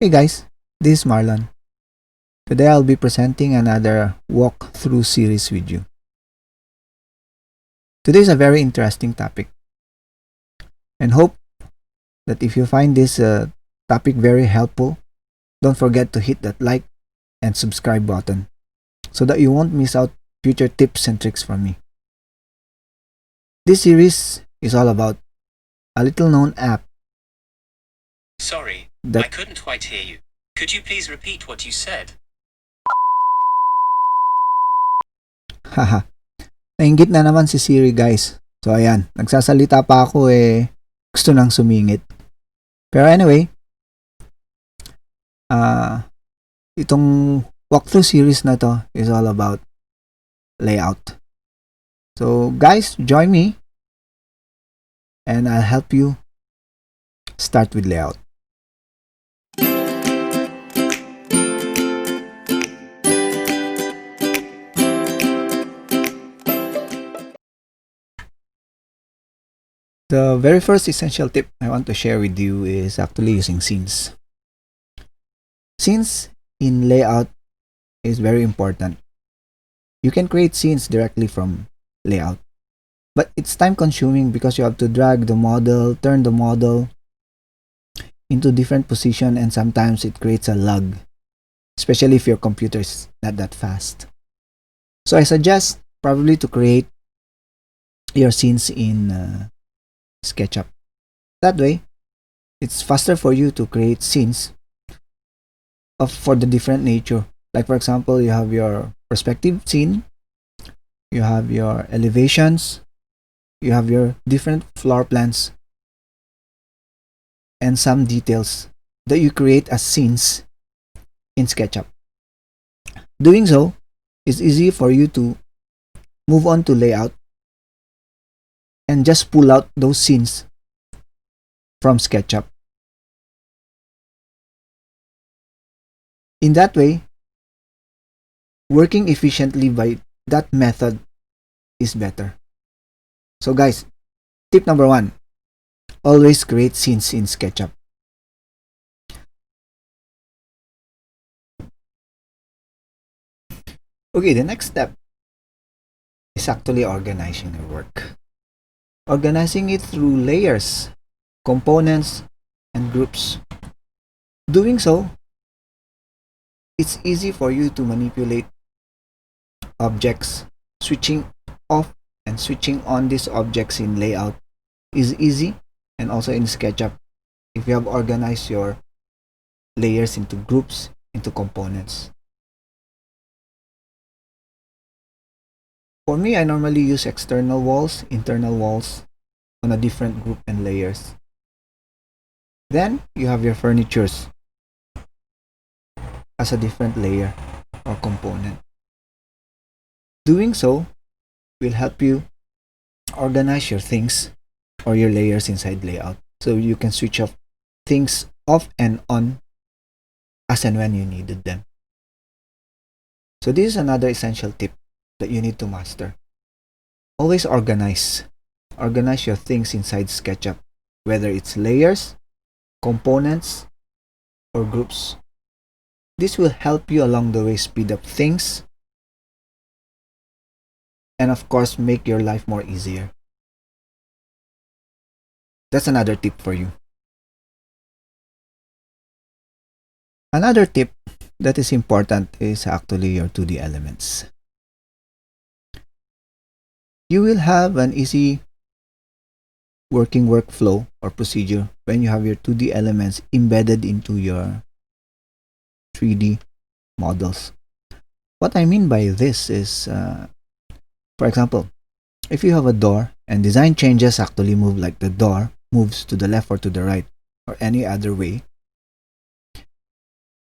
Hey guys, this is Marlon. Today I'll be presenting another walkthrough series with you. Today is a very interesting topic, and hope that if you find this topic very helpful, don't forget to hit that like and subscribe button so that you won't miss out future tips and tricks from me. This series is all about a little known app Sorry, I that couldn't quite hear you. Could you please repeat what you said? haha, nainggit na naman si Siri guys. So ayan, nagsasalita pa ako gusto nang sumingit. Pero anyway, itong walkthrough series na to is all about layout. So guys, join me and I'll help you start with layout. The very first essential tip I want to share with you is actually using scenes. Scenes in layout is very important. You can create scenes directly from layout, but it's time consuming because you have to drag the model, turn the model into different position, and sometimes it creates a lag, especially if your computer is not that fast. So I suggest probably to create your scenes in Sketchup. That way, it's faster for you to create scenes for the different nature. Like for example, you have your perspective scene, you have your elevations, you have your different floor plans, and some details that you create as scenes in SketchUp. Doing so is easy for you to move on to layout and just pull out those scenes from SketchUp. In that way, working efficiently by that method is better. So guys, tip number 1, always create scenes in SketchUp. Okay, the next step is actually organizing your work. Organizing it through layers, components, and groups. Doing so, it's easy for you to manipulate objects. Switching off and switching on these objects in layout is easy, and also in SketchUp if you have organized your layers into groups, into components. For me, I normally use external walls, internal walls on a different group and layers. Then you have your furnitures as a different layer or component. Doing so will help you organize your things or your layers inside layout, so you can switch off things off and on as and when you needed them. So this is another essential tip that you need to master. Always organize your things inside SketchUp, whether it's layers, components, or groups. This will help you along the way speed up things and of course make your life more easier. That's another tip for you. Another tip that is important is actually your 2D elements. You will have an easy working workflow or procedure when you have your 2D elements embedded into your 3D models. What I mean by this is, for example, if you have a door and design changes actually move like the door moves to the left or to the right or any other way,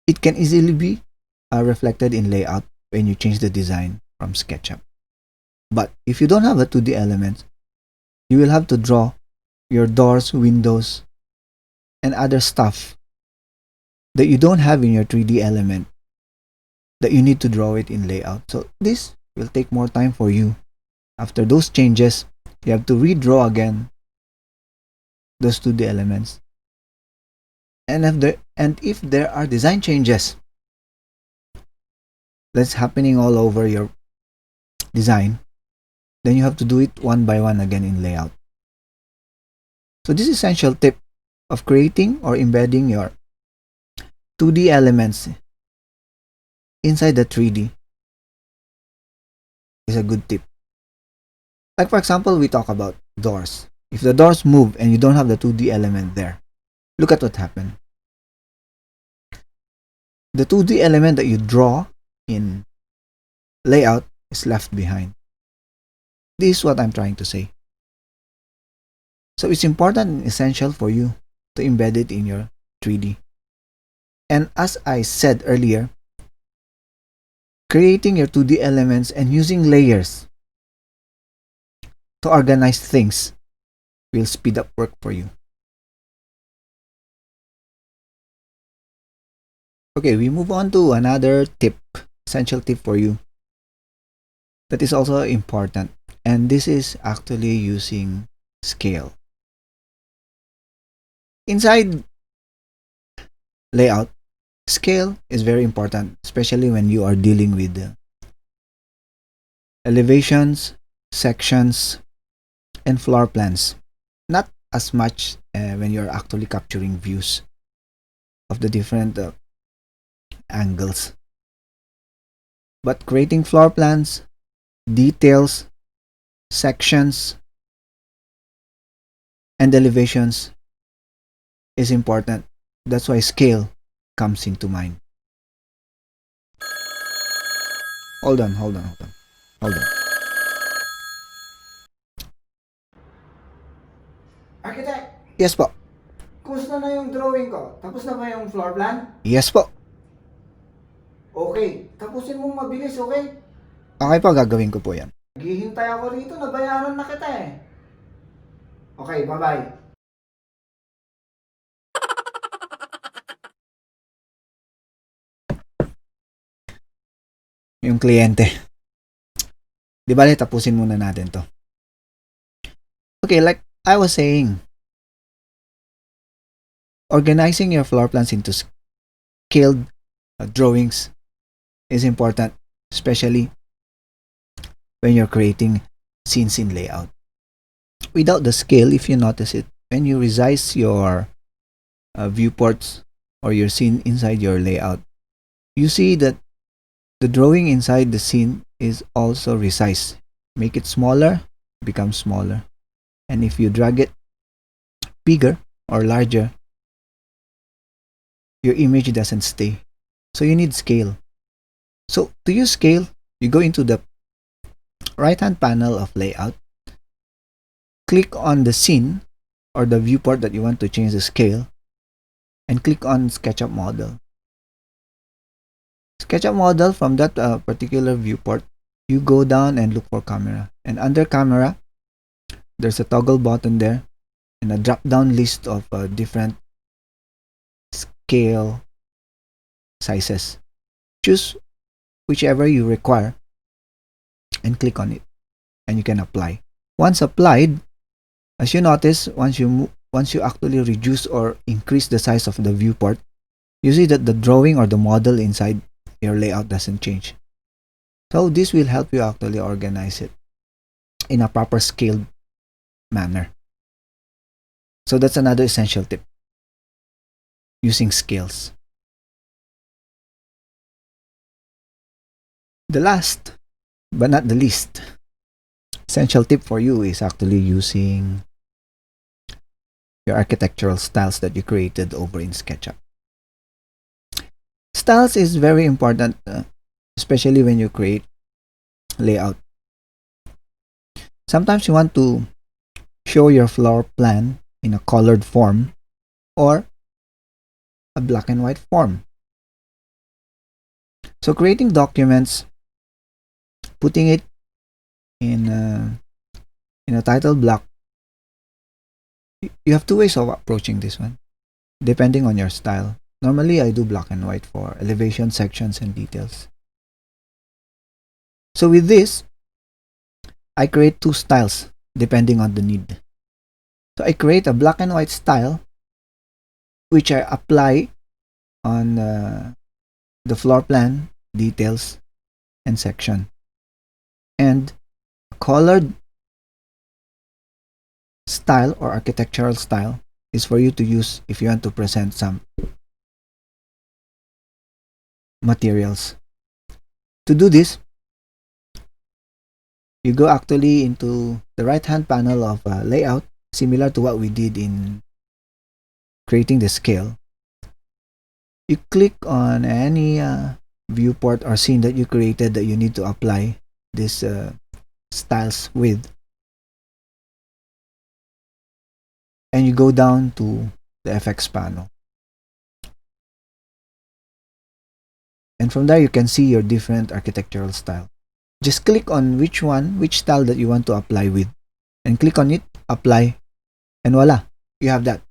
it can easily be reflected in layout when you change the design from SketchUp. But if you don't have a 2D element, you will have to draw your doors, windows, and other stuff that you don't have in your 3D element that you need to draw it in layout. So this will take more time for you. After those changes, you have to redraw again those 2D elements. And if there are design changes that's happening all over your design, then you have to do it one by one again in layout. So this essential tip of creating or embedding your 2D elements inside the 3D is a good tip. Like for example, we talk about doors. If the doors move and you don't have the 2D element there, look at what happened. The 2D element that you draw in layout is left behind. This is what I'm trying to say. So it's important and essential for you to embed it in your 3D. And as I said earlier, creating your 2D elements and using layers to organize things will speed up work for you. Okay, we move on to another tip, essential tip for you that is also important, and this is actually using scale. Inside layout, scale is very important, especially when you are dealing with elevations, sections, and floor plans. Not as much when you're actually capturing views of the different angles. But creating floor plans, details, sections, and elevations is important. That's why scale comes into mind. Hold on. Arki-tech, Yes po. kumusta na yung drawing ko? Tapos na ba yung floor plan? Yes po. Okay, tapusin mo mabilis, okay? Okay po, gagawin ko po yan. Naghihintay ako rito, nabayaran na kita eh. Okay, bye-bye. Yung kliyente. Di bale, tapusin muna natin to. Okay, like I was saying, organizing your floor plans into scaled drawings is important, especially when you're creating scenes in layout. Without the scale, if you notice it, when you resize your viewports or your scene inside your layout, you see that the drawing inside the scene is also resized. Make it smaller, becomes smaller. And if you drag it bigger or larger, your image doesn't stay. So you need scale. So to use scale, you go into the right hand panel of layout, click on the scene or the viewport that you want to change the scale, and click on Sketchup model. Sketchup model, from that particular viewport, you go down and look for camera. And under camera, there's a toggle button there and a drop down list of different scale sizes. Choose whichever you require and click on it, and you can apply. Once applied, as you notice, once you actually reduce or increase the size of the viewport, you see that the drawing or the model inside your layout doesn't change. So this will help you actually organize it in a proper scaled manner. So that's another essential tip, using scales. The last but not the least essential tip for you is actually using your architectural styles that you created over in SketchUp. Styles is very important, especially when you create layout. Sometimes you want to show your floor plan in a colored form or a black and white form. So creating documents, putting it in a title block, you have two ways of approaching this one, depending on your style. Normally, I do black and white for elevation, sections, and details. So with this, I create two styles depending on the need. So I create a black and white style which I apply on the floor plan, details, and section. And colored style or architectural style is for you to use if you want to present some materials. To do this, you go actually into the right hand panel of layout, similar to what we did in creating the scale. You click on any viewport or scene that you created that you need to apply these styles with, and you go down to the FX panel, and from there you can see your different architectural style. Just click on which style that you want to apply with, and click on it, apply, and voila, you have that.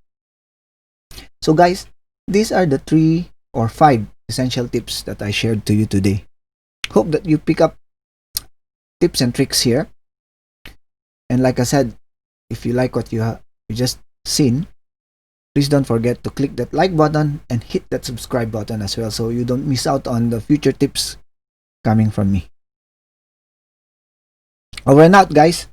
So guys, these are the 3 or 5 essential tips that I shared to you today. Hope that you pick up tips and tricks here. And like I said, if you like what you just seen, please don't forget to click that like button and hit that subscribe button as well, so you don't miss out on the future tips coming from me. Over and out, guys.